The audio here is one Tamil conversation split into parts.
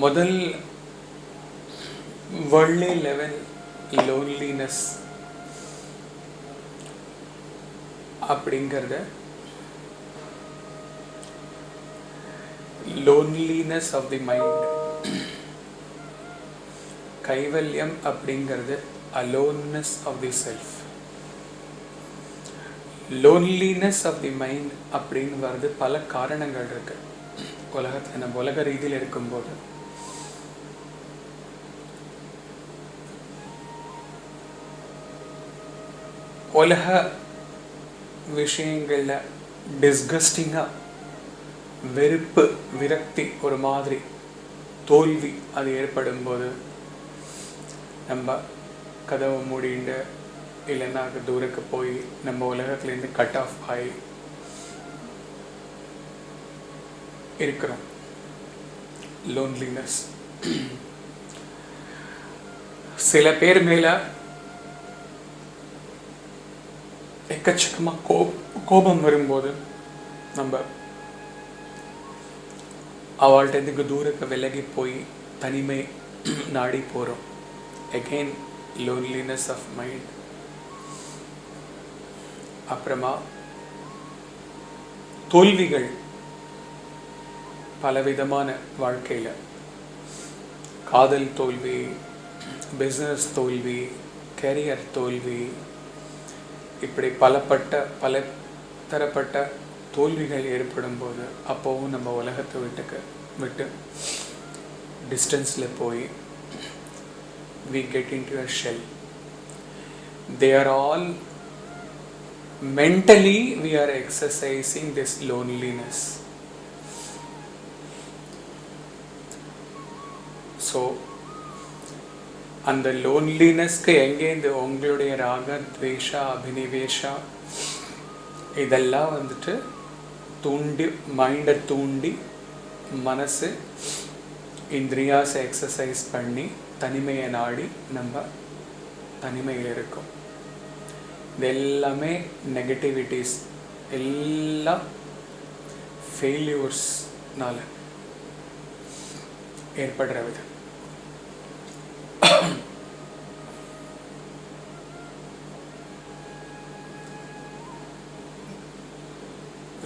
முதல் worldly level loneliness அப்படிங்கிறத loneliness of the mind, கைவல்யம் அப்படிங்கிறது aloneness of the self. loneliness of the mind அப்படின்னு வருது பல காரணங்கள் இருக்கு. உலகத்தில் நம்ம உலக ரீதியில் இருக்கும்போது உலக விஷயங்கள்ல டிஸ்கஸ்டிங்கா வெறுப்பு, விரக்தி, ஒரு மாதிரி தோல்வி அது ஏற்படும் போது நம்ம கதவை மூடிண்டு இல்லைன்னா தூரக்கு போய் நம்ம உலகத்துலேருந்து கட் ஆஃப் ஆகி இருக்கிறோம். லோன்லினஸ் சில பேர் மேல எக்கச்சக்கமா கோபம் வரும்போது நம்ம அவள்கிட்ட தூரக்கு விலகி போய் தனிமை நாடி போறோம். Again loneliness of mind. அப்புறமா தோல்விகள் பலவிதமான வாழ்க்கையில, காதல் தோல்வி, பிசினஸ் தோல்வி, கரியர் தோல்வி, இப்படி பல தரப்பட்ட தோல்விகள் ஏற்படும் போது அப்போவும் நம்ம உலகத்தை விட்டு டிஸ்டன்ஸ்ல போய் we get into a shell. They are all mentally we are exercising this loneliness. So அந்த லோன்லினஸ்க்கு எங்கேருந்து உங்களுடைய ராக, துவேஷா, அபினிவேஷா இதெல்லாம் வந்துட்டு தூண்டி, மைண்டை தூண்டி மனசு இந்திரியாஸை எக்ஸசைஸ் பண்ணி தனிமையை நாடி நம்ம தனிமையில் இருக்கும். இது எல்லாமே நெகட்டிவிட்டிஸ், எல்லாம் ஃபெயில்யூர்ஸ்னால ஏற்படுற விதம்.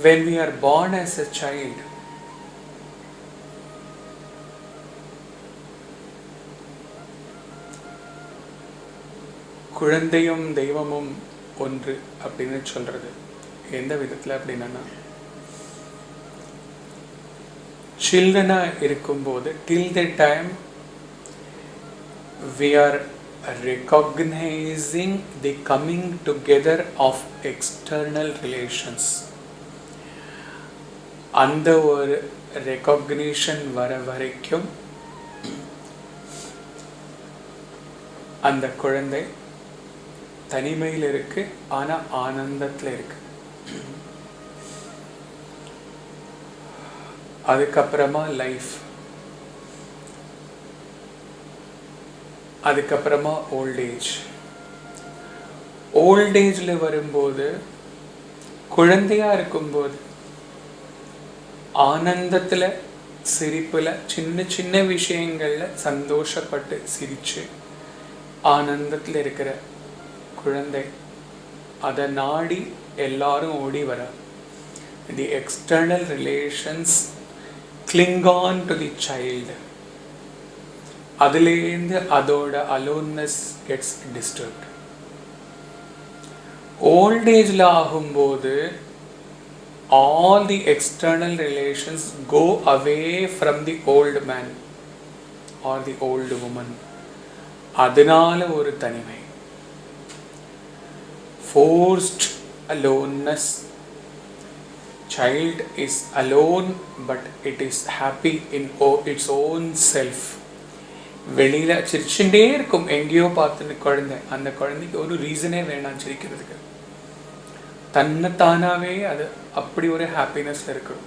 When we are born as a child, குழந்தையும் தெய்வமும் ஒன்று அப்படின்னு சொல்றது எந்த விதத்துல அப்படின்னா, சில்ட்ரனா இருக்கும்போது till the time we are recognizing the coming together of external relations, அந்த ஒரு ரெகக்னிஷன் வர வரைக்கும் அந்த குழந்தை தனிமையில் இருக்கு, ஆனா ஆனந்தத்துல இருக்கு. அதுக்கப்புறமா லைஃப், அதுக்கப்புறமா ஓல்டேஜ். ஓல்டேஜ்ல வரும்போது, குழந்தையா இருக்கும்போது ஆனந்தத்துல, சிரிப்புல, சின்ன சின்ன விஷயங்கள்ல சந்தோஷப்பட்டு சிரிச்சு ஆனந்தத்துல இருக்கிற குழந்தை, அதை நாடி எல்லாரும் ஓடி வர. தி external relations cling on to the child. அதுலேருந்து அதோட aloneness gets disturbed. Old age ஆகும்போது all the external relations go away from the old man or the old woman. அதனால ஒரு தனிமை, forced aloneness. Child is alone but it is happy in its own self. வெளியில சிரிச்சுட்டே இருக்கும் எங்கேயோ பார்த்து குழந்தை, அந்த குழந்தைக்கு ஒரு ரீசனே வேணாம் சிரிக்கிறதுக்கு, தன்னைத்தானாவே அது அப்படி ஒரு ஹாப்பினஸ்ல இருக்கும்.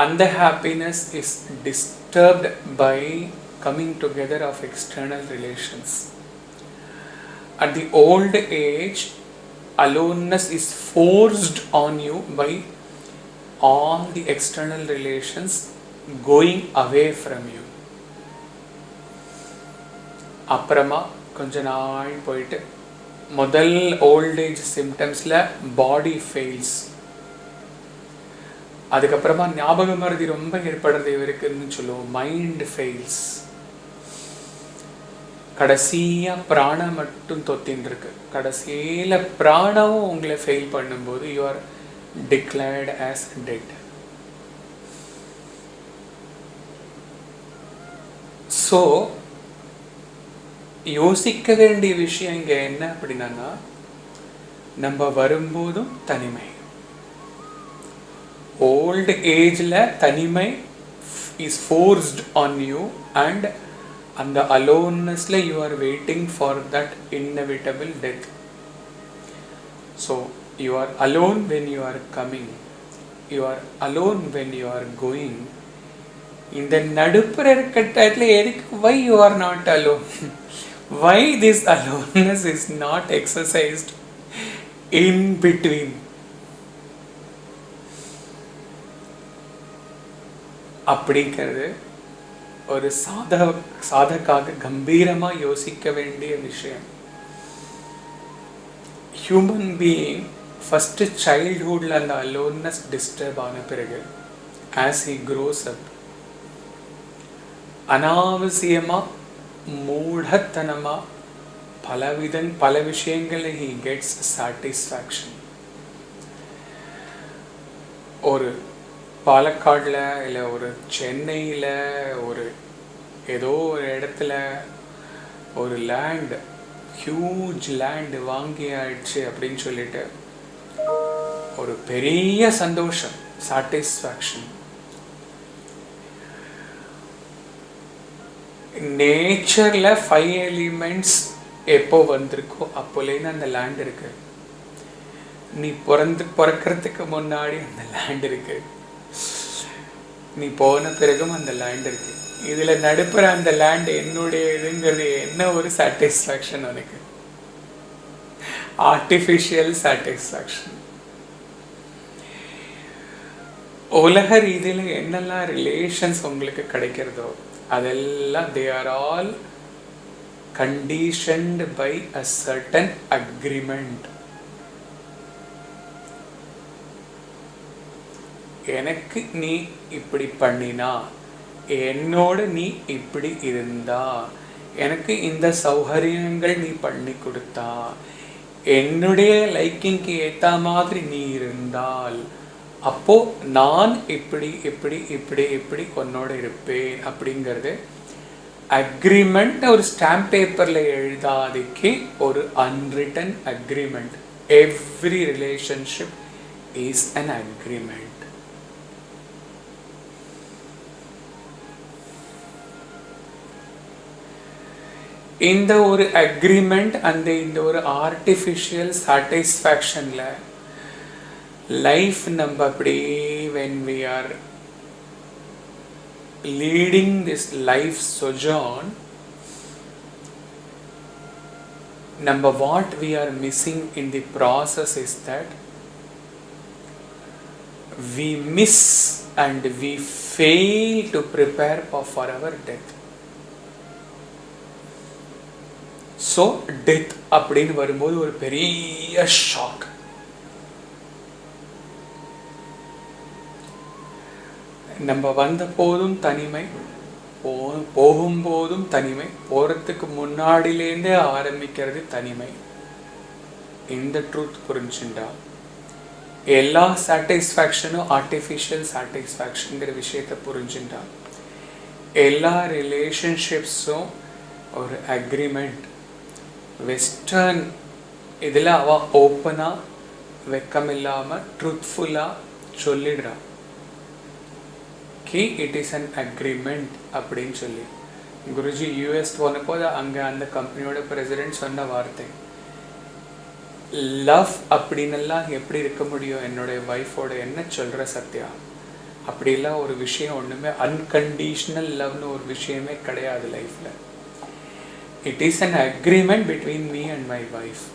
அந்த happiness is disturbed by coming together of external relations. At the old age, aloneness is forced on you by all the external relations going away from you. அப்புறமா கொஞ்ச நாள் போயிட்டு முதல் ஓல்ட் ஏஜ் சிம்டம்ஸில் பாடி ஃபெயில்ஸ், அதுக்கப்புறமா ஞாபக மறதி ரொம்ப ஏற்படுறது இவருக்குன்னு சொல்லுவோம், மைண்ட் ஃபெயில்ஸ், கடைசியாக பிராணம் மட்டும் தொத்தின்னு இருக்கு. கடைசியில் பிராணமும் உங்களை ஃபெயில் பண்ணும்போது you are declared as dead. So யோசிக்க வேண்டிய விஷயம் இங்கே என்ன அப்படின்னா, நம்ம வரும்போதும் தனிமை, ஓல்டு ஏஜில் தனிமை is forced on you and அந்த அலோன்னஸ்ல you are waiting for that inevitable death. So you are alone when you are coming, you are alone when you are going. இந்த நடுப்புற கட்டத்தில் எதுக்கு why you are not alone? Why this aloneness is not exercised in between? அப்படிங்கிறது ஒரு சாதகாக கம்பீரமாக யோசிக்க வேண்டிய விஷயம். ஹியூமன் பீயிங் ஃபஸ்ட்டு சைல்ட்ஹுட்டில் அந்த அலோன்னஸ் டிஸ்டர்ப் ஆன பிறகு ஆஸ் ஹி க்ரோஸ் அப் அனாவசியமாக மூடத்தனமா பல விஷயங்களில் he gets satisfaction. ஒரு பாலக்காடில் இல்லை ஒரு சென்னையில் ஒரு ஏதோ ஒரு இடத்துல ஒரு லேண்ட், ஹியூஜ் லேண்ட் வாங்கி ஆயிடுச்சு அப்படின்னு சொல்லிட்டு ஒரு பெரிய சந்தோஷம், சாட்டிஸ்ஃபேக்ஷன். நேச்சரில் 5 எலிமெண்ட்ஸ் எப்போ வந்திருக்கோ அப்போலேருந்து அந்த லேண்ட் இருக்கு. நீ பிறக்கிறதுக்கு முன்னாடி அந்த லேண்ட் இருக்கு, நீ போன பிறகும் அந்த லேண்ட் இருக்கு. இதில் நடுப்புற அந்த லேண்ட் என்னுடைய இதுங்கிறது என்ன ஒரு சாட்டிஸ்ஃபேக்ஷன் உனக்கு? Artificial satisfaction. உலக ரீதியில் என்னெல்லாம் ரிலேஷன்ஸ் உங்களுக்கு கிடைக்கிறதோ அதெல்லாம் they are all conditioned by a certain agreement. எனக்கு நீ இப்படி பண்ணினா, என்னோடு நீ இப்படி இருந்தா, எனக்கு இந்த சௌகரியங்கள் நீ பண்ணி கொடுத்தா, என்னுடைய லைக்கிங்க்கு ஏற்ற மாதிரி நீ இருந்தால் அப்போ நான் இப்படி இப்படி இப்படி இப்படி உன்னோட இருப்பேன் அப்படிங்கிறது அக்ரிமெண்ட். ஒரு ஸ்டாம்ப் பேப்பரில் எழுதாதைக்கு ஒரு unwritten agreement. Every relationship is an agreement. இந்த ஒரு அக்ரிமெண்ட் அந்த இந்த ஒரு ஆர்டிஃபிஷியல் சாட்டிஸ்ஃபேக்ஷனில் லைஃப் நம்ம அப்படியே when we are leading this life sojourn, number what we are missing in the process is that we miss and we fail to prepare for our death. So death அப்படின்னு வரும்போது ஒரு பெரிய ஷாக். நம்ம வந்த போதும் தனிமை, போகும்போதும் தனிமை, போகிறதுக்கு முன்னாடிலேருந்தே ஆரம்பிக்கிறது தனிமை. இந்த ட்ரூத் புரிஞ்சுட்டா எல்லா சாட்டிஸ்ஃபேக்ஷனும் ஆர்டிஃபிஷியல் சாட்டிஸ்ஃபேக்ஷனுங்கிற விஷயத்தை புரிஞ்சுட்டா எல்லா ரிலேஷன்ஷிப்ஸும் ஒரு அக்ரிமெண்ட். வெஸ்டர்ன் இதில் அவள் ஓப்பனாக வெக்கம் இல்லாமல் ட்ரூத்ஃபுல்லாக சொல்லிடுறா, இட் இஸ் அன் அக்ரிமெண்ட் அப்படின்னு சொல்லி. குருஜி யூஎஸ் போனப்போது அங்கே அந்த கம்பெனியோட பிரசிடென்ட் சொன்ன வார்த்தை, லவ் அப்படின்னெல்லாம் எப்படி இருக்க முடியும் என்னுடைய ஒய்ஃபோட, என்ன சொல்கிற சத்யா, அப்படிலாம் ஒரு விஷயம் ஒன்றுமே, அன்கண்டிஷனல் லவ்னு ஒரு விஷயமே கிடையாது லைஃப்பில். It is an agreement between me and my wife.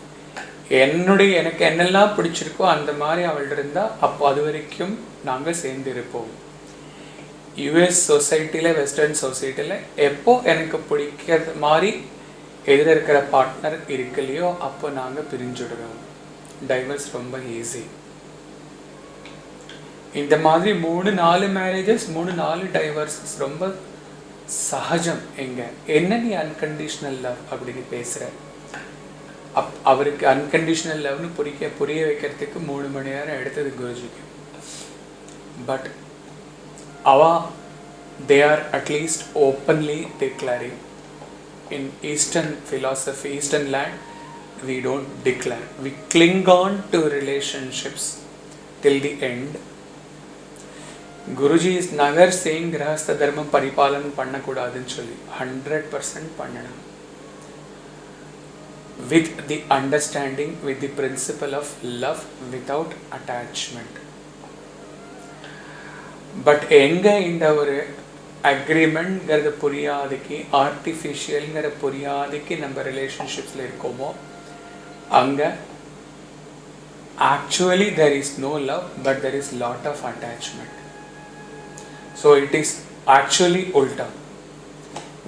எனக்கு என்னெல்லாம் பிடிச்சிருக்கோ அந்த மாதிரி அவள் இருந்தால் அப்போ அது வரைக்கும் நாங்கள் சேர்ந்து இருப்போம். யூஎஸ் சொசைட்டியில் வெஸ்டர்ன் சொசைட்டியில் எப்போ எனக்கு பிடிக்கிறது மாதிரி எதிர இருக்கிற பார்ட்னர் இருக்கலையோ அப்போ நாங்கள் பிரிஞ்சுடுவோம். டைவர்ஸ் ரொம்ப ஈஸி. இந்த மாதிரி 3-4 மேரேஜஸ் 3-4 டைவர்ஸஸ் ரொம்ப சகஜம். எங்க என்ன நீ அன்கண்டிஷனல் லவ் அப்படின்னு பேசுற? அவருக்கு அன்கண்டிஷனல் லவ்னு புரிய வைக்கிறதுக்கு 3 மணி நேரம் எடுத்தது குருஜிக்கு. But they are at least openly declaring. In Eastern philosophy, Eastern land, we don't declare. We cling on to relationships till the end. Guruji is never saying grahastha dharmam paripalanam panna kudadunu solli. 100% pannalam. With the understanding, with the principle of love without attachment. But எங்கே இந்த ஒரு அக்ரிமெண்ட்ங்கிறது புரியாதைக்கு, ஆர்டிஃபிஷியல்ங்கிற புரியாதைக்கு நம்ம ரிலேஷன்ஷிப்ஸில் இருக்கோமோ அங்கே actually there is no love but there is lot of attachment. So it is actually உல்டா.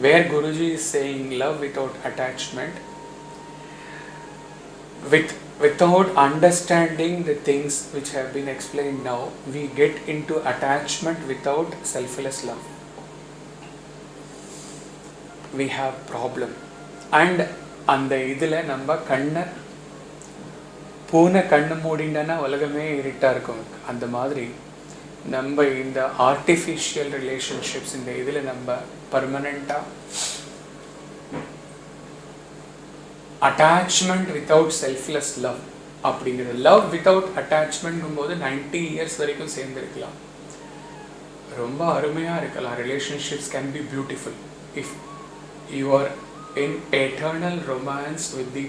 Where Guruji is saying love without attachment, without understanding the things which have been explained now, we get into attachment without selfless love. We have problem. And அந்த இதில் நம்ம பூனை கண்ணு மூடிண்டனா உலகமே இருட்டாக இருக்கும். அந்த மாதிரி நம்ம இந்த ஆர்டிஃபிஷியல் ரிலேஷன்ஷிப்ஸ் இந்த இதில் நம்ம பர்மனெண்ட்டாக அட்டாச்மெண்ட் வித்தவுட் செல்ஃப்லெஸ் லவ் அப்படிங்கிற லவ் வித்தவுட் அட்டாச்மெண்ட்ங்கும் போது 90 இயர்ஸ் வரைக்கும் சேர்ந்துருக்கலாம். ரொம்ப அருமையாக இருக்கலாம். Relationships can be beautiful if you are in eternal romance with the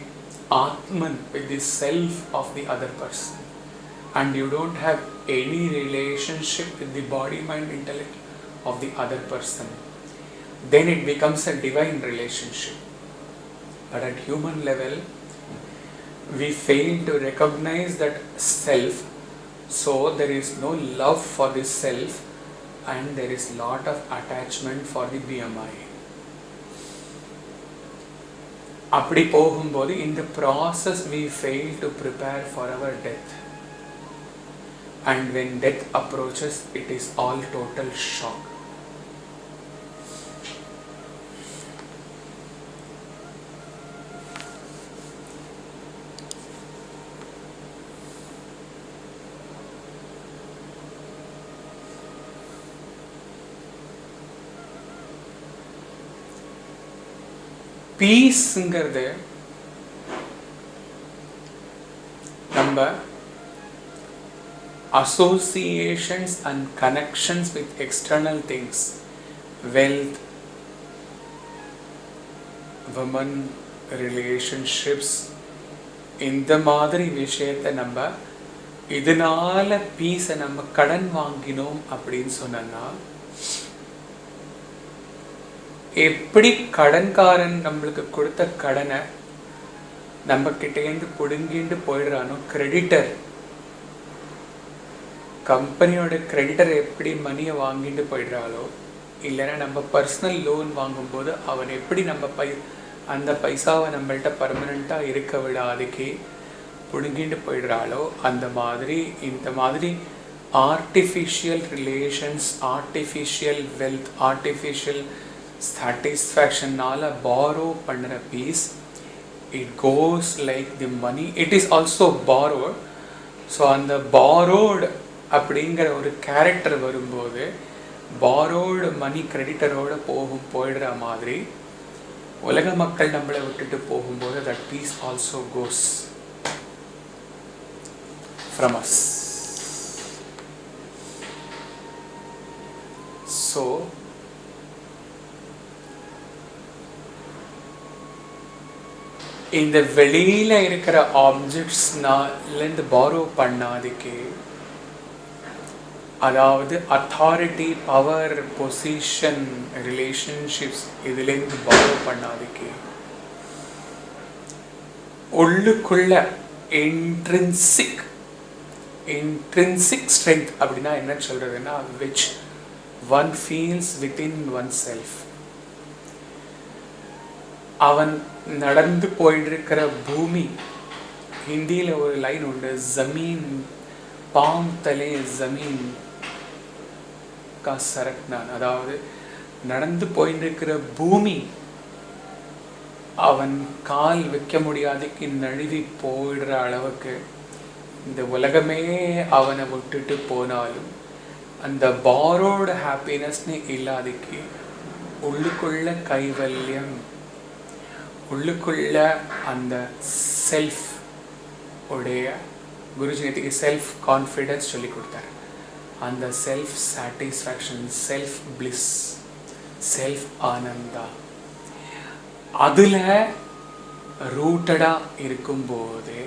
Atman, with the self of the other person, and you don't have any relationship with the body mind intellect of the other person. then it becomes a divine relationship. But at human level, we fail to recognize that self, so there is no love for the self and there is lot of attachment for the BMI. அப்படி போகும்போது in the process we fail to prepare for our death, and when death approaches it is all total shock. பீஸ்ங்கிறது நம்ம associations and connections with external things, wealth, women, relationships, இந்த மாதிரி விஷயத்தை நம்ம இதனால பீஸை நம்ம கடன் வாங்கினோம் அப்படின்னு சொன்னா, எப்படி கடன்காரன் நம்மளுக்கு கொடுத்த கடனை நம்ம கிட்டேருந்து பிடுங்கிட்டு போயிடுறானோ, கிரெடிட்டர் கம்பெனியோட கிரெடிட்டர் எப்படி மணியை வாங்கிட்டு போயிடுறாளோ, இல்லைன்னா நம்ம பர்சனல் லோன் வாங்கும்போது அவன் எப்படி நம்ம அந்த பைசாவை நம்மள்கிட்ட பர்மனெண்ட்டாக இருக்க விடாதுக்கே பிடுங்கிட்டு போயிடுறாளோ, அந்த மாதிரி இந்த மாதிரி artificial relations, artificial wealth, artificial satisfactionனால borrow பண்ணுற peace, it goes like the money, it is also borrowed. So அந்த borrowed அப்படிங்கிற ஒரு கேரக்டர் வரும்போது borrowed money கிரெடிட்டரோட போயிடுற மாதிரி உலக மக்கள் நம்மளை விட்டுட்டு போகும்போது that peace also goes from us. So இந்த வெளியில இருக்கிற ஆப்ஜெக்ட்ஸ்னாலேருந்து பாரோ பண்ணாதுக்கு, அதாவது அத்தாரிட்டி, பவர், பொசிஷன், ரிலேஷன்ஷிப்ஸ் இதுலேருந்து பாரோ பண்ணாதுக்கு, உள்ளுக்குள்ள இன்ட்ரின்சிக் ஸ்ட்ரென்த் அப்படின்னா என்ன சொல்றதுன்னா, which one feels within oneself. அவன் நடந்து போயிட்டிருக்கிற பூமி, ஹிந்தியில் ஒரு லைன் உண்டு, ஜமீன் பாம் தலே ஜமீன் கா சரக்னான். அதாவது நடந்து போயிட்டிருக்கிற பூமி அவன் கால் வைக்க முடியாதுக்கு நழுவி போயிடுற அளவுக்கு இந்த உலகமே அவனை விட்டுட்டு போனாலும் அந்த பாரோட ஹாப்பினஸ்னு இல்லாதக்கு உள்ளுக்குள்ள கைவல்யம், உள்ளுக்குள்ள அந்த செல்ஃப் உடைய, குருஜி நேற்றுக்கு செல்ஃப் கான்ஃபிடென்ஸ் சொல்லி கொடுத்தார். அந்த self satisfaction, self bliss, self Ananda, அதில் ரூட்டடாக இருக்கும்போது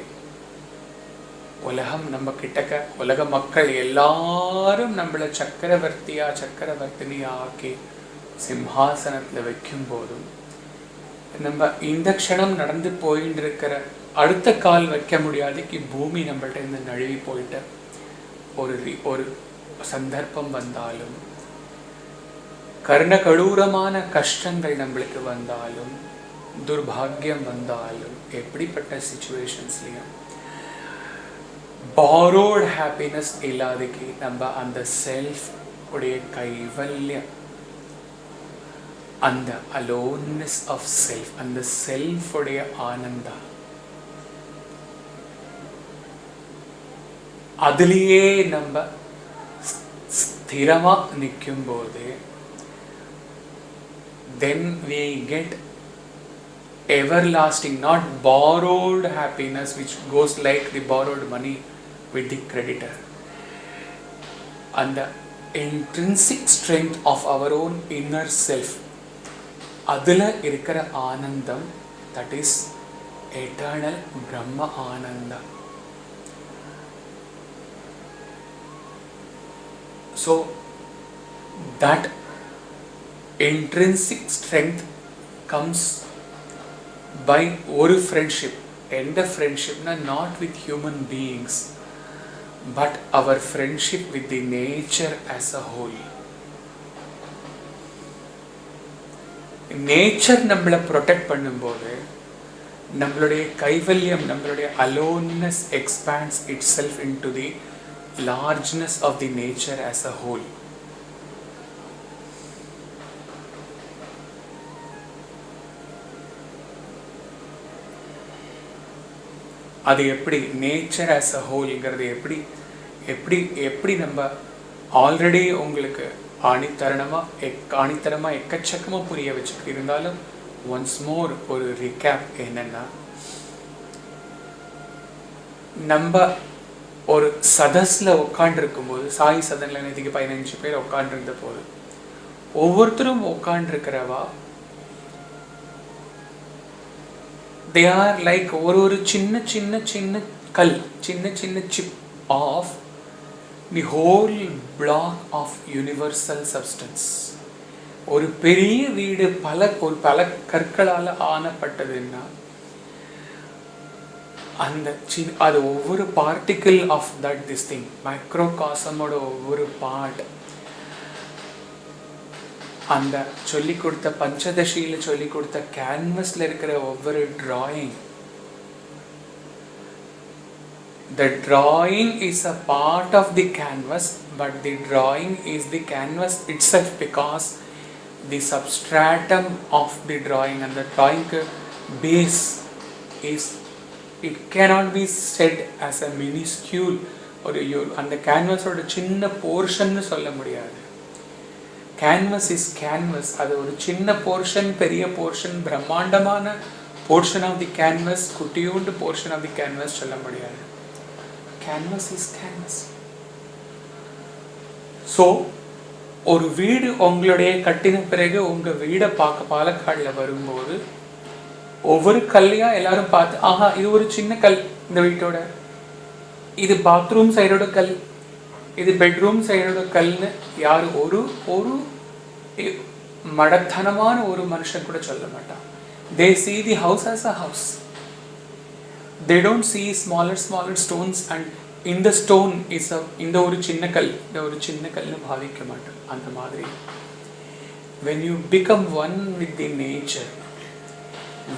உலகம் நம்ம கிட்டக்க, உலக மக்கள் எல்லாரும் நம்மளை சக்கரவர்த்தினியா ஆக்கி சிம்ஹாசனத்தில் வைக்கும் போதும் நம்ம இந்த க்ஷணம் நடந்து போயின்னு இருக்கிற அடுத்த கால் வைக்க முடியாதுக்கு பூமி நம்மள்ட்ட இருந்து நழுவி போயிட்ட ஒரு சந்தர்ப்பம் வந்தாலும், கர்ணகடூரமான கஷ்டங்கள் நம்மளுக்கு வந்தாலும், துர்பாகியம் வந்தாலும், எப்படிப்பட்ட சிச்சுவேஷன்ஸ்லையும் பாரோட் ஹாப்பினஸ் இல்லாதக்கு நம்ம அந்த செல்ஃப் உடைய கைவல்யம், அந்த அலோன்னஸ் ஆஃப் செல்ஃப், அந்த செல்ஃப் உடைய ஆனந்தா, அதுலேயே நம்ம ஸ்திரமா நிற்கும் போது then we get everlasting, not borrowed happiness which goes like the borrowed money with the creditor. And the intrinsic strength of our own inner self, adula irukra anandam, that is eternal Brahma Ananda. So that intrinsic strength comes by ஒரு friendship. எந்த friendshipனா not with human beings but our friendship with the nature as a whole. Nature நம்மளை ப்ரொடெக்ட் பண்ணும்போது நம்மளுடைய கைவல்யம், நம்மளுடைய aloneness expands itself into the largeness of the nature as a whole. அது எப்படி நேச்சர் ஆஸ் அ ஹோல்ங்கிறது எப்படி நம்ம ஆல்ரெடி உங்களுக்கு ஆணித்தரமாக எக்கச்சக்கமாக புரிய வச்சுட்டு இருந்தாலும் ஒன்ஸ் மோர் ஒரு ரிகேப் என்னன்னா, நம்ம ஒரு சதஸில் உட்காண்டிருக்கும்போது, சாய் சதனில் நேற்றுக்கு 15 பேர் உட்காண்டிருந்த போது ஒவ்வொருத்தரும் உட்காண்டிருக்கிறவா they are like ஒரு சின்ன கல், சின்ன chip of the whole block of universal substance. ஒரு பெரிய வீடு பல கற்களால் ஆனப்பட்டதுன்னா அந்த அது ஒவ்வொரு particle of that this thing, மைக்ரோகாசமோட ஒவ்வொரு பார்ட், அந்த சொல்லி கொடுத்த பஞ்சதசியில் சொல்லி கொடுத்த கேன்வஸில் இருக்கிற ஒவ்வொரு drawing, the drawing is a part of the canvas but the drawing is the canvas itself because the substratum of the drawing and the drawing base is, it cannot be said as a minuscule or அந்த கேன்வஸோட சின்ன போர்ஷன்னு சொல்ல முடியாது. கேன்வஸ் இஸ் கேன்வஸ், அது ஒரு சின்ன போர்ஷன், பெரிய போர்ஷன், பிரம்மாண்டமான போர்ஷன் ஆஃப் தி கேன்வஸ், குட்டியூண்டு போர்ஷன் ஆஃப் தி கேன்வஸ் சொல்ல முடியாது. Canvas is canvas. ஸோ ஒரு வீடு உங்களுடைய கட்டின பிறகு உங்கள் வீடை பார்க்க பாலக்காடில் வரும்போது ஒவ்வொரு கல்லையாக எல்லாரும் பார்த்து, ஆஹா இது ஒரு சின்ன கல் இந்த வீட்டோட, இது பாத்ரூம் சைடோட கல், இது பெட்ரூம் சைடோட கல்னு யார் ஒரு மடத்தனமான ஒரு மனுஷன் கூட சொல்ல மாட்டான். They see the house as a house. They don't see smaller stones and இந்த ஸ்டோன் இஸ் இந்த ஒரு சின்ன கல், இந்த ஒரு சின்ன கல்னு பாவிக்க மாட்டோம். அந்த மாதிரி when you become one with the nature,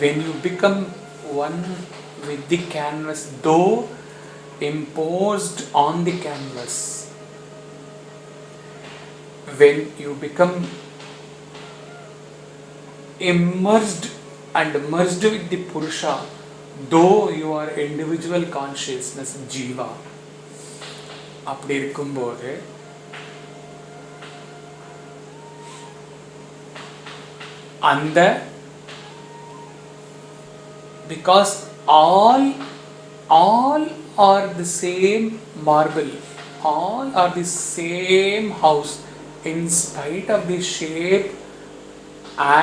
when you become one with the canvas, though imposed on the canvas, when you become immersed and merged with the Purusha, though you are individual consciousness, Jiva, அப்படி இருக்கும்போது அந்த because all are the same marble, all are the same house in spite of the shape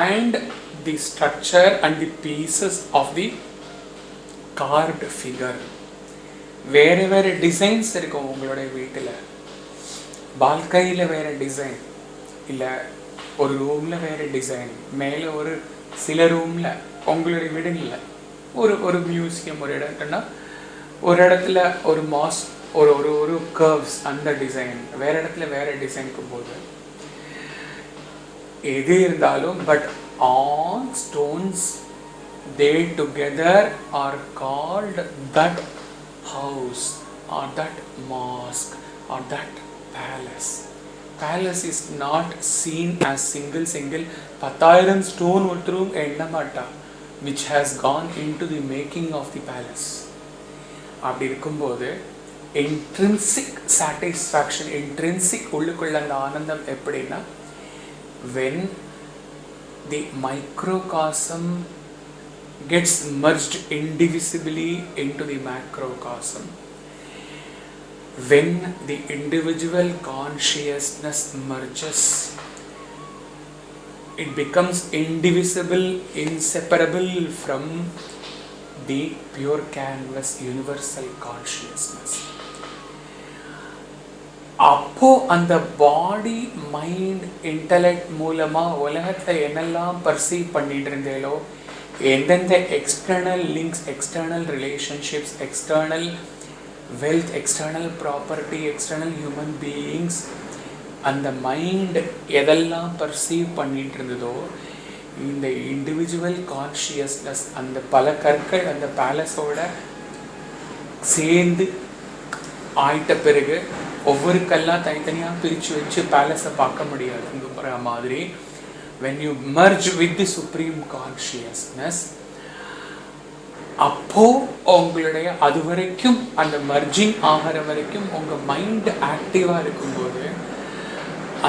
and the structure and the pieces of the carved figure. வேறு வேறு டிசைன்ஸ் இருக்கும் உங்களுடைய வீட்டில். பால்கனியில் வேறு டிசைன், இல்லை ஒரு ரூமில் வேறு டிசைன், மேலே ஒரு சில ரூமில் உங்களுடைய வீடுகளில் ஒரு மியூசியம், ஒரு இடம்னா ஒரு இடத்துல ஒரு மாஸ்க், ஒரு கர்வ்ஸ், அந்த டிசைன் வேறு இடத்துல வேறு டிசைனுக்கும் போது எது இருந்தாலும் but all stones they together are called that house or that mosque or that palace. Palace is not seen as single 10,000 stone ஒருத்தரும் எண்ண மாட்டா which has gone into the making of the palace. அப்படி இருக்கும்போது intrinsic satisfaction, intrinsic உள்ளுக்குள்ள அந்த ஆனந்தம் எப்படின்னா, when the microcosm gets merged indivisibly into the macrocosm, when the individual consciousness merges, it becomes indivisible, inseparable from the pure canvas universal consciousness. அப்போ அந்த பாடி மைண்ட் இன்டலெக்ட் மூலமாக உலகத்தை என்னெல்லாம் பர்சீவ் பண்ணிட்டு இருந்தேலோ, எந்தெந்த external links, external relationships, external wealth, external property, external human beings, அந்த மைண்ட் எதெல்லாம் பர்சீவ் பண்ணிட்டு இருந்ததோ, இந்த இண்டிவிஜுவல் கான்ஷியஸ்னஸ் அந்த பல கற்கள் அந்த பேலஸோட சேர்ந்து ஆயிட்ட பிறகு ஒவ்வொரு கல்லாக தனித்தனியாக பிரித்து வச்சு பேலஸை பார்க்க முடியாதுங்கிற மாதிரி, when you merge with the supreme consciousness, அப்போ உங்களுடைய அது வரைக்கும் அந்த மர்ஜிங் ஆகிற வரைக்கும் உங்கள் மைண்ட் ஆக்டிவாக இருக்கும்போது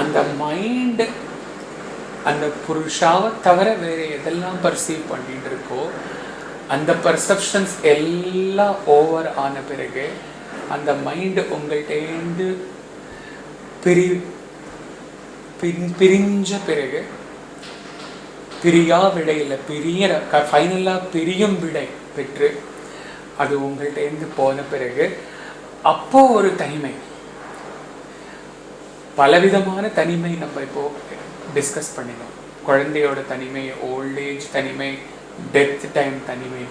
அந்த மைண்ட் அந்த புருஷாவை தவிர வேறு எதெல்லாம் பர்சீவ் பண்ணிட்டு இருக்கோ அந்த பர்செப்ஷன்ஸ் எல்லாம் ஓவர் ஆன பிறகு அந்த மைண்டு உங்கள்கிட்டேருந்து பிரிஞ்ச பிறகு பிரியா விடையில் ஃபைனலாக பிரியும் விடை பெற்று அது உங்கள்கிட்டேருந்து போன பிறகு அப்போ ஒரு தனிமை, பலவிதமான தனிமை நம்ம இப்போது டிஸ்கஸ் பண்ணினோம். குழந்தையோட தனிமை, ஓல்டேஜ் தனிமை, டெத் டைம் தனிமை.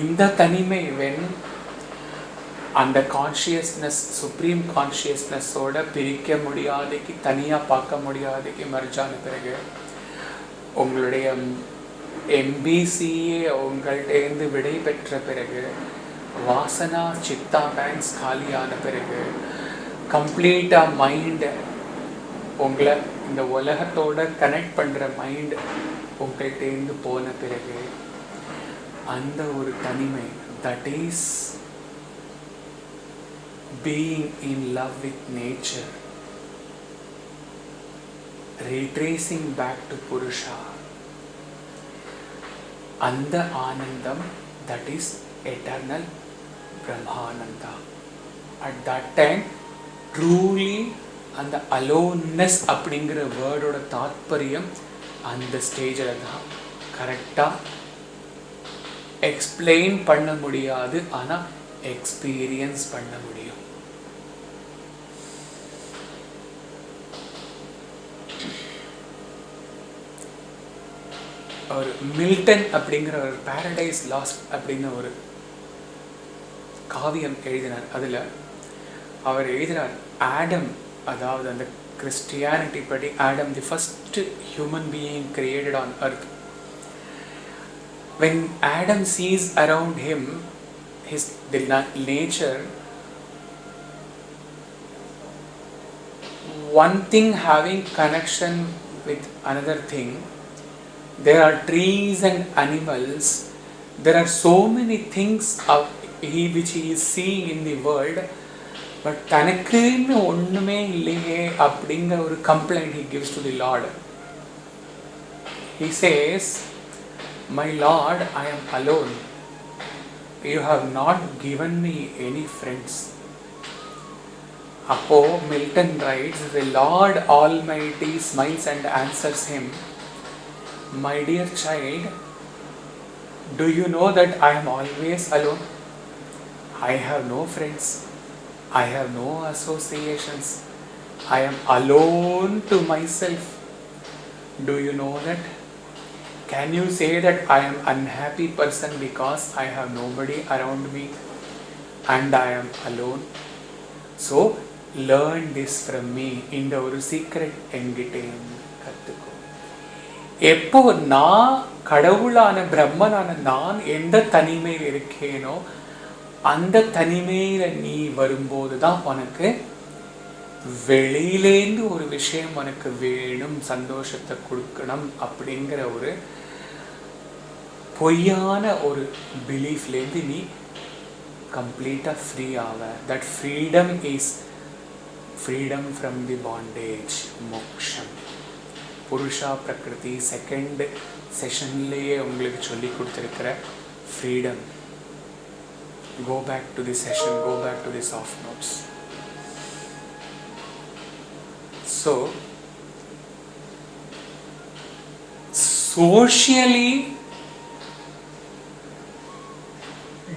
இந்த தனிமை வென் அந்த கான்ஷியஸ்னஸ் சுப்ரீம் கான்ஷியஸ்னஸோட பிரிக்க முடியாதைக்கு, தனியாக பார்க்க முடியாதைக்கு மர்ஜான பிறகு உங்களுடைய எம்பிசிஏ உங்கள்கிட்டேருந்து விடை பெற்ற பிறகு, வாசனா சித்தா பேங்க்ஸ் காலியான பிறகு, கம்ப்ளீட்டாக மைண்டு உங்களை இந்த உலகத்தோட கனெக்ட் பண்ணுற மைண்ட் உங்கள்கிட்டேருந்து போன பிறகு அந்த ஒரு தனிமை, that is being in love with nature, retracing back to Purusha, அந்த ஆனந்தம், that is eternal Brahmananda. At that time truly அந்த aloneness அப்படிங்கிற வேர்டோட தாத்பரியம் அந்த ஸ்டேஜில் தான் கரெக்டாக எக்ஸ்பிளைன் பண்ண முடியாது, ஆனால் எக்ஸ்பீரியன்ஸ் பண்ண முடியும். ஒரு மில்டன் அப்படிங்கிற ஒரு பேரடைஸ் லாஸ்ட் அப்படின்னு ஒரு காவியம் எழுதினார். அதில் அவர் எழுதுறார், ஆடம், அதாவது அந்த கிறிஸ்டியானிட்டி படி Adam the first human being created an earth. When Adam sees around him the nature, one thing having connection with another thing, there are trees and animals, there are so many things which he is seeing in the world, but தனக்குன்னு ஒண்ணுமே இல்லையே அப்படிங்கிற ஒரு complaint he gives to the Lord. He says, my Lord, I am alone. You have not given me any friends. Appo Milton writes, the Lord Almighty smiles and answers him, my dear child, do you know that I am always alone? I have no friends. I have no associations. I am alone to myself. Do you know that? Can you say that I am unhappy person because I have nobody around me and I am alone? So learn this from me. இந்த ஒரு சீக்ரெட் என்கிட்ட கத்துக்கோ. எப்போ நான் கடவுளான பிரம்மனான நான் எந்த தனிமையில் இருக்கேனோ அந்த தனிமையில நீ வரும்போது தான் உனக்கு வெளியிலேந்து ஒரு விஷயம் உனக்கு வேணும், சந்தோஷத்தை கொடுக்கணும் அப்படிங்கிற ஒரு பொய்யான ஒரு பிலீஃப்லேருந்து நீ கம்ப்ளீட்டாக ஃப்ரீ ஆவ. That freedom is freedom from the bondage, மோக்ஷம். புருஷா பிரகிருதி செகண்ட் செஷன்லேயே உங்களுக்கு சொல்லி கொடுத்துருக்கிற freedom. Go back to the session, go back to the soft notes. So, socially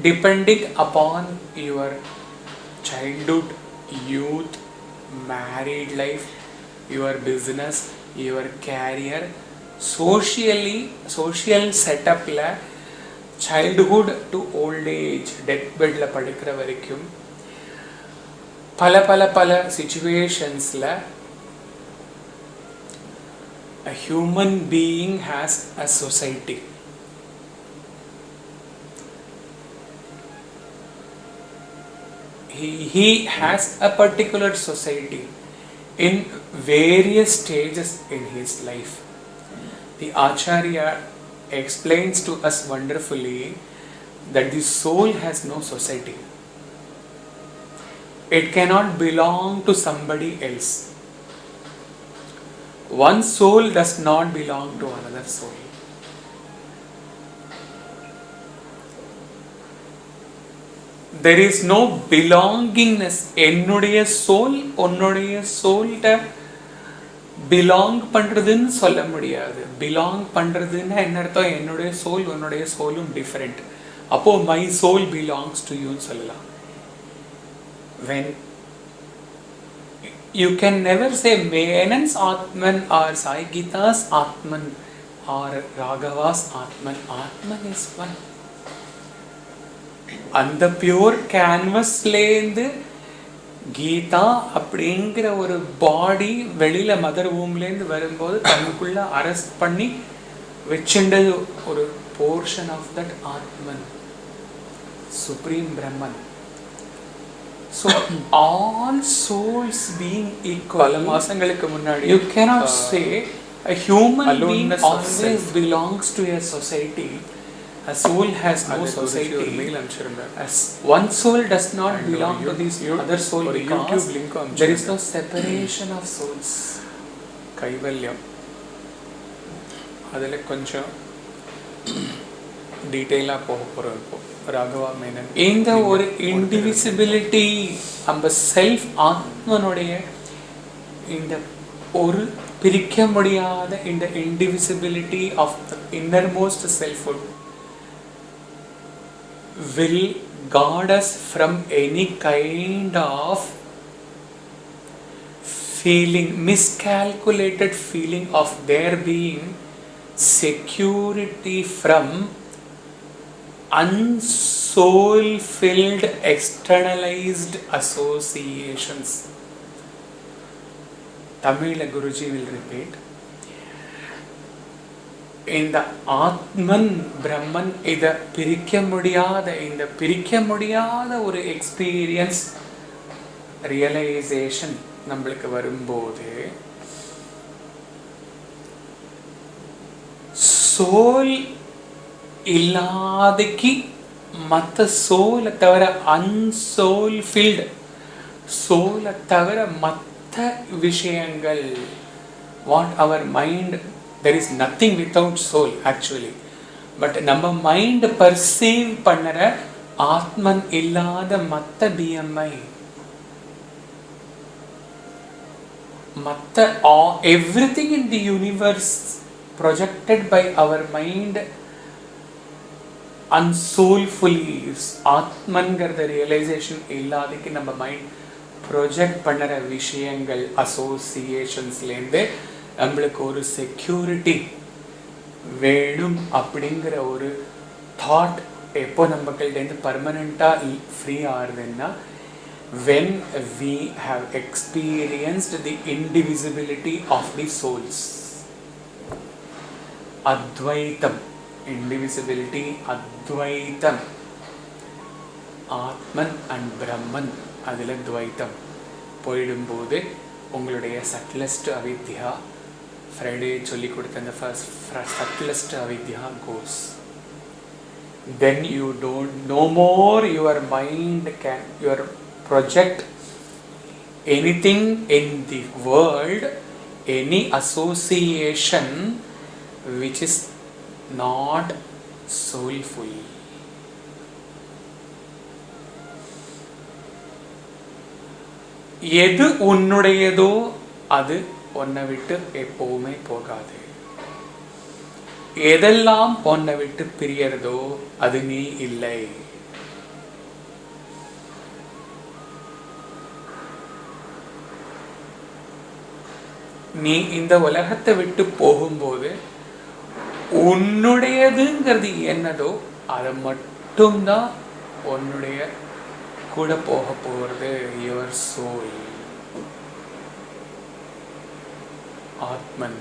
depending upon your childhood, youth, married life, your business, your career, social setup la childhood to old age, deathbed la padikra varaikum pala situations la a human being has a society. He has a particular society in various stages in his life. The Acharya explains to us wonderfully that the soul has no society. It cannot belong to somebody else. One soul does not belong to another soul. There is no belongingness. என்னுடைய சோல் உன்னுடைய சோல்கிட்ட பிலாங் பண்றதுன்னு சொல்ல முடியாது. பிலாங் பண்றதுன்னா என்ன அர்த்தம்? என்னுடைய சோல் உன்னுடைய சோலும் டிஃபரெண்ட். அப்போ மை சோல் பிலாங்ஸ் டு யூன்னு சொல்லலாம். When you can never say Menon's Atman or Sai Gita's Atman or Raghava's Atman. Atman is one. அந்த பியூர் கேன்வஸ்லேருந்து கீதா அப்படிங்கிற ஒரு பாடி வெளியில மதர் ஊம்லேருந்து வரும்போது தனக்குள்ள அரெஸ்ட் பண்ணி வச்சுண்டது ஒரு portion of that Atman, supreme Brahman. So all souls being equal. பல மாசங்களுக்கு முன்னாடி you cannot say a human being always belongs to a society. A soul has no society. As one soul does not belong to this other soul because there is no separation of souls. Kaivalya. அதில் கொஞ்சம் டீட்டெயிலாக போக போகிறோம் இப்போ. ராகவா மேனன் இந்த ஒரு இன்டிவிசிபிலிட்டி, நம்ம செல்ஃப் ஆத்மனுடைய இந்த ஒரு பிரிக்க முடியாத இந்த indivisibility of the innermost selfhood will guard us from any kind of feeling, miscalculated feeling of there being security from unsoul-filled externalized associations. Tamil Guruji will repeat. இந்த ஆத்மன் பிரம்மன் இதை பிரிக்க முடியாத ஒரு எக்ஸ்பீரியன்ஸ் ரியலைசேஷன் நம்மளுக்கு வரும்போது சோல் இல்லாதக்கு மற்ற சோலை தவிர அன்சோல் ஃபீல்டு சோலை தவிர மற்ற விஷயங்கள் what our mind there is nothing without soul actually but நம்ம மைண்ட் பர்சீவ் பண்ணுற ஆத்மன் இல்லாத மற்ற பிஎம்ஐ மற்ற everything in the universe projected by our mind unsoulfully ஆத்மன்கிறத ரியலைசேஷன் இல்லாதக்கு நம்ம மைண்ட் ப்ரொஜெக்ட் பண்ணுற விஷயங்கள் அசோசியேஷன்ஸ்லேருந்து நம்மளுக்கு ஒரு செக்யூரிட்டி வேணும் அப்படிங்கிற ஒரு தாட் எப்போ நம்மக்கிட்டேருந்து பர்மனெண்ட்டாக ஃப்ரீ ஆகுதுன்னா when we have experienced the indivisibility of the souls. Advaitam, indivisibility, Advaitam, Atman and Brahman, அதில் துவைத்தம் போயிடும்போது உங்களுடைய சட்லஸ்ட் அவித்யா ஃப்ரைடே சொல்லி கொடுத்த அந்த சட்லஸ்ட் அவித்யா கோஸ். Then you don't, no more your mind can, your project anything in the world, any association which is not soulful. எது உன்னுடையதோ அது உன்னை விட்டு எப்பவுமே போகாது. எதெல்லாம் உன்னை விட்டு பிரியறதோ அது நீ இல்லை. நீ இந்த உலகத்தை விட்டு போகும்போது உன்னுடையதுங்கிறது என்னதோ அதை மட்டும்தான் உன்னுடைய கூட போக போகிறது. Your soul, Atman.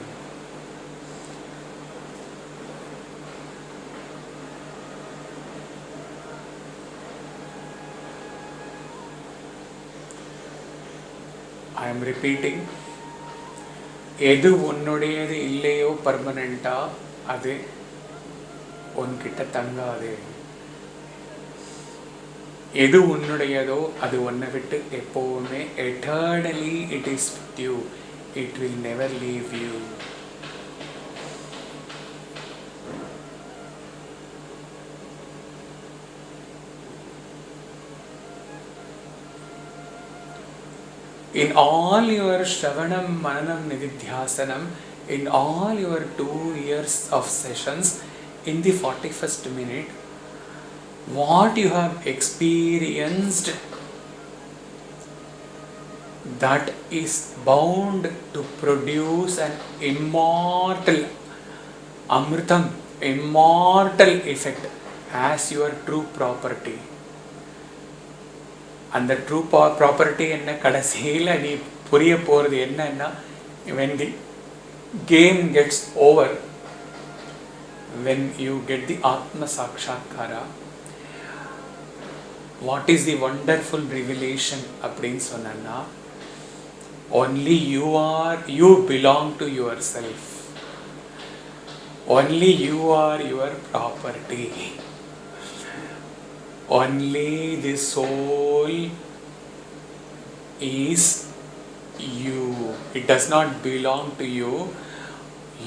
I am repeating. எது உன்னுடையது இல்லையோ பர்மனெண்டா அது உன்கிட்ட தங்காது. எது உன்னுடையதோ அது உன்னை விட்டு எப்போவுமே eternally it is with you. It will never leave you. In all your Shravanam, Mananam, Nididhyasanam, in all your 2 years of sessions, in the 41st minute, what you have experienced, that is bound to produce an immortal Amritam, immortal effect as your true property. அந்த ட்ரூ ப்ராப்பர்ட்டி என்ன, கடைசியில் நீ புரிய போகிறது என்னன்னா, when the game gets over, when you get the Atma Sakshatkara, what is the wonderful revelation அப்படின்னு சொன்னா, only you belong to yourself, only you are your property. Only the soul is you. It does not belong to you.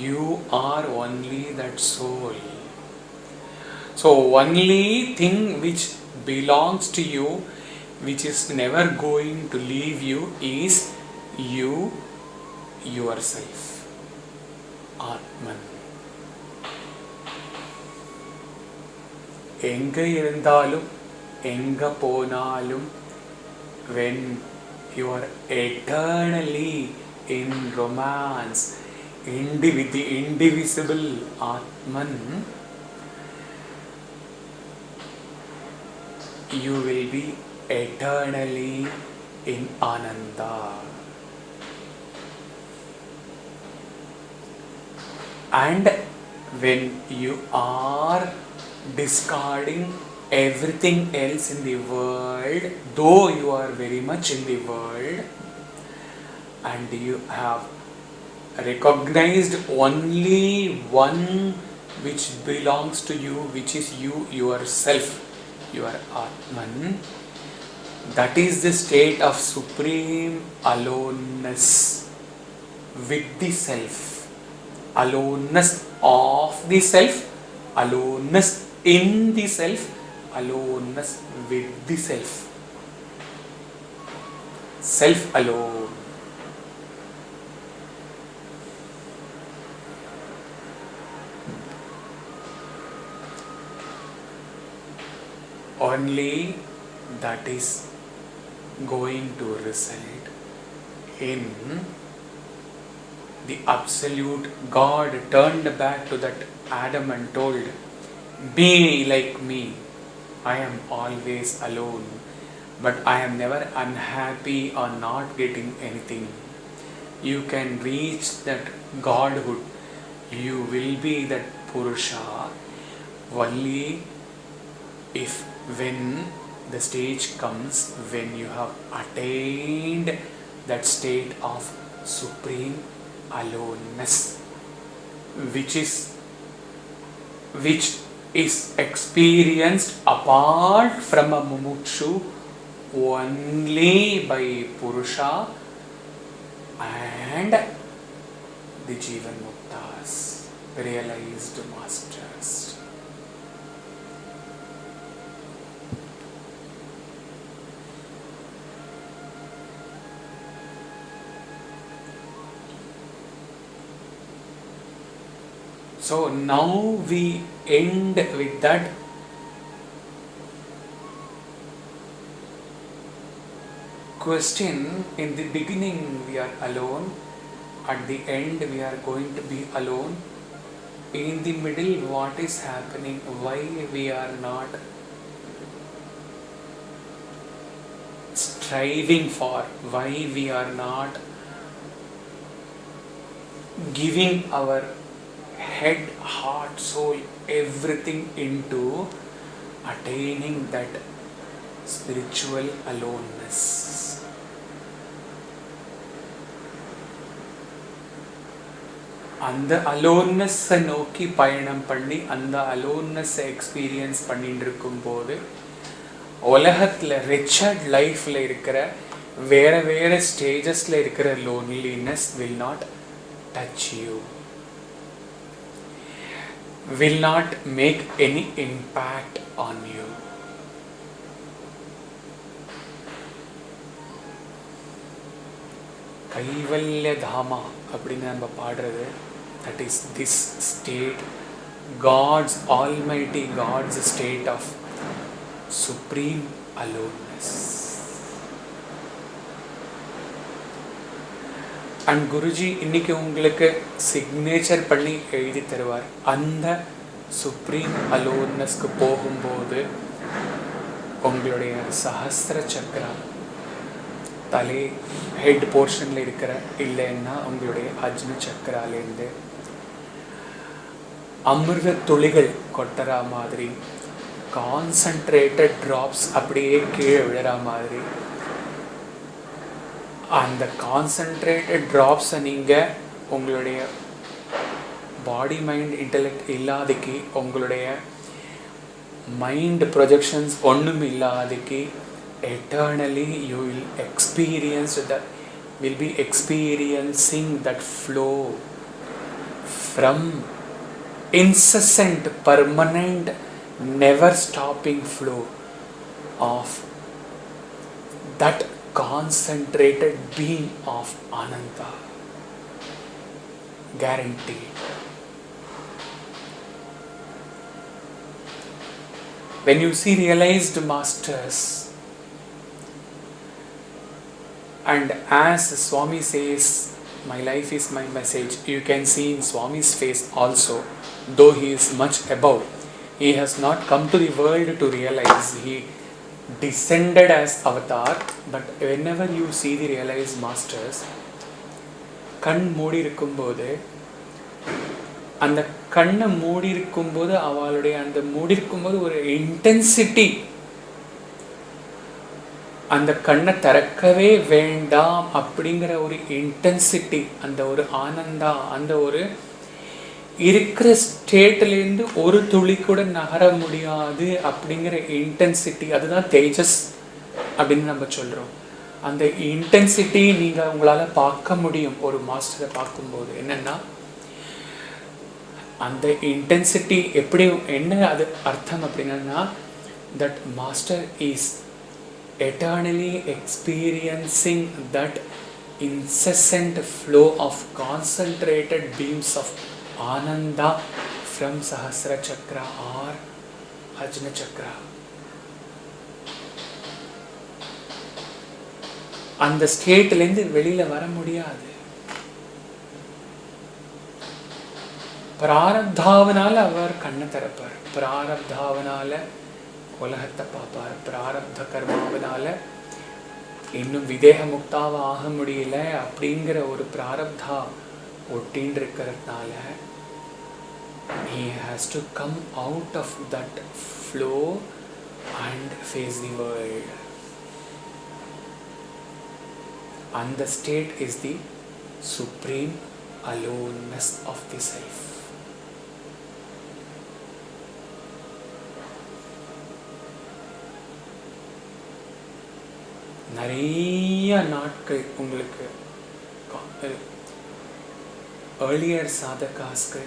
You are only that soul. So only thing which belongs to you, which is never going to leave you, is you yourself. Atman. எங்கே இருந்தாலும் எங்கே போனாலும், when you are eternally in romance with the indivisible Atman, you will be eternally in Ananda. And when you are discarding everything else in the world, though you are very much in the world, and you have recognized only one which belongs to you, which is you yourself, your Atman, that is the state of supreme aloneness with the self, aloneness of the self, aloneness in the self, aloneness with the self, self alone. Only that is going to result in the absolute God turned back to that Adam and told, be like me, I am always alone, but I am never unhappy or not getting anything. You can reach that Godhood, you will be that Purusha only if when the stage comes when you have attained that state of supreme aloneness, which is experienced apart from a mumukshu only by Purusha and the Jivan Muktas, realized masters. So now we end with that question. In the beginning we are alone, at the end we are going to be alone. In the middle, what is happening? Why we are not striving for? Why we are not giving our head, heart, soul, everything into attaining that spiritual aloneness? அந்த அலோன்னஸை நோக்கி பயணம் பண்ணி அந்த அலோன்னஸை எக்ஸ்பீரியன்ஸ் பண்ணிட்டு இருக்கும்போது உலகத்தில் ரிச்சர்ட் லைஃப்பில் இருக்கிற வேறு வேறு ஸ்டேஜஸில் இருக்கிற loneliness will not touch you, will not make any impact on you. கைவல்ய தாமா அப்படின்னு நம்ம பாடுறது, that is this state, God's almighty God's state of supreme aloneness. And Guruji இன்னைக்கு உங்களுக்கு சிக்னேச்சர் பண்ணி எழுதி தருவார். அந்த சுப்ரீம் அலோன்னஸ்க்கு போகும்போது உங்களுடைய சஹஸ்ர சக்கரா தலை ஹெட் போர்ஷனில் இருக்கிற, இல்லைன்னா உங்களுடைய அஜ்ன சக்கராலேருந்து அமிர்த துளிகள் கொட்டுற மாதிரி, கான்சன்ட்ரேட்டட் ட்ராப்ஸ் அப்படியே கீழே விழுற மாதிரி, அந்த கான்சன்ட்ரேட்டட் ட்ராப்ஸை நீங்கள் உங்களுடைய பாடி மைண்ட் இன்டெலெக்ட் இல்லாதக்கு, உங்களுடைய மைண்ட் ப்ரொஜெக்ஷன்ஸ் ஒன்றும் இல்லாதக்கு eternally you will experience that, will be experiencing that flow from incessant, permanent, never stopping flow of that concentrated being of Ananta. Guaranteed. When you see realized masters, and as Swami says, my life is my message, you can see in Swami's face also, though he is much above, he has not come to the world to realize, he descended as avatar, but whenever you see the realized masters, கண் மூடி இருக்கும்போது, அந்த கண்ணை மூடி இருக்கும்போது அவளுடைய அந்த மூடி இருக்கும்போது ஒரு இன்டென்சிட்டி, அந்த கண்ணை திறக்கவே வேண்டாம் அப்படிங்கிற ஒரு இன்டென்சிட்டி, அந்த ஒரு ஆனந்தா, அந்த ஒரு இருக்கிற ஸ்டேட்லேருந்து ஒரு துளி கூட நகர முடியாது அப்படிங்கிற இன்டென்சிட்டி, அதுதான் தேஜஸ் அப்படின்னு நம்ம சொல்கிறோம். அந்த இன்டென்சிட்டி நீங்கள் உங்களால் பார்க்க முடியும் ஒரு மாஸ்டரை பார்க்கும்போது. என்னென்னா அந்த இன்டென்சிட்டி எப்படி, என்ன அது அர்த்தம் அப்படின்னா, that master is eternally experiencing that incessant flow of concentrated beams of ananda from Sahasra Chakra or Ajna Chakra. அந்த ஸ்டேட்லேருந்து வெளியில் வர முடியாது. பிராரப்தாவனால அவர் கண்ணை திறப்பார், பிராரப்தாவனால உலகத்தை பார்ப்பார், பிராரப்த கர்மாவனால இன்னும் விதேக முக்தாவ ஆக முடியல அப்படிங்கிற ஒரு பிராரப்தா ஒட்டின்னு இருக்கிறதுனால he has to come out of that flow and face the world. And the state is the supreme aloneness of the self. நிறைய நாட்கள் உங்களுக்கு ஏர்லியர் சாதகாஸ்க்கு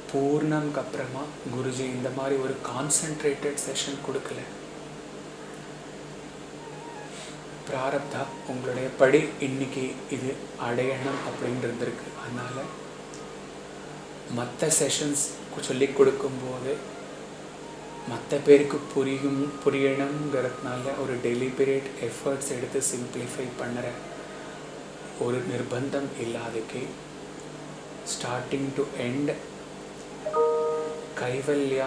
பூர்ணம்க்கு அப்புறமா குருஜி இந்த மாதிரி ஒரு கான்சென்ட்ரேட்டட் செஷன் கொடுக்கல. பிராரப்தா உங்களுடைய படி இன்னைக்கு இது அடையணும் அப்படின்னு இருந்திருக்கு. அதனால மற்ற செஷன்ஸ் சொல்லி கொடுக்கும்போது மற்ற பேருக்கு புரியணுங்கிறதுனால ஒரு டெலிபரேட் எஃபர்ட்ஸ் எடுத்து சிம்பிளிஃபை பண்ணுற ஒரு நிர்பந்தம் இல்லாதக்கு starting to end Kaivalya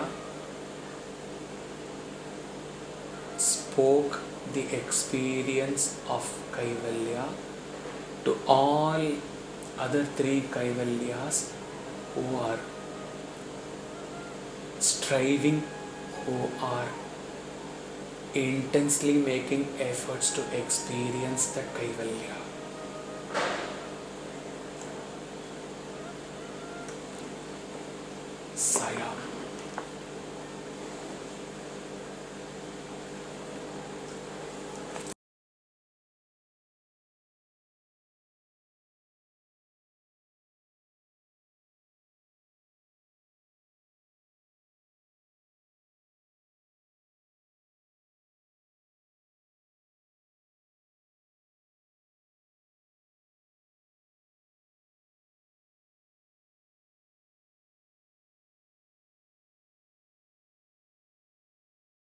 spoke the experience of Kaivalya to all other three Kaivalyas who are striving, who are intensely making efforts to experience the Kaivalya. Saya.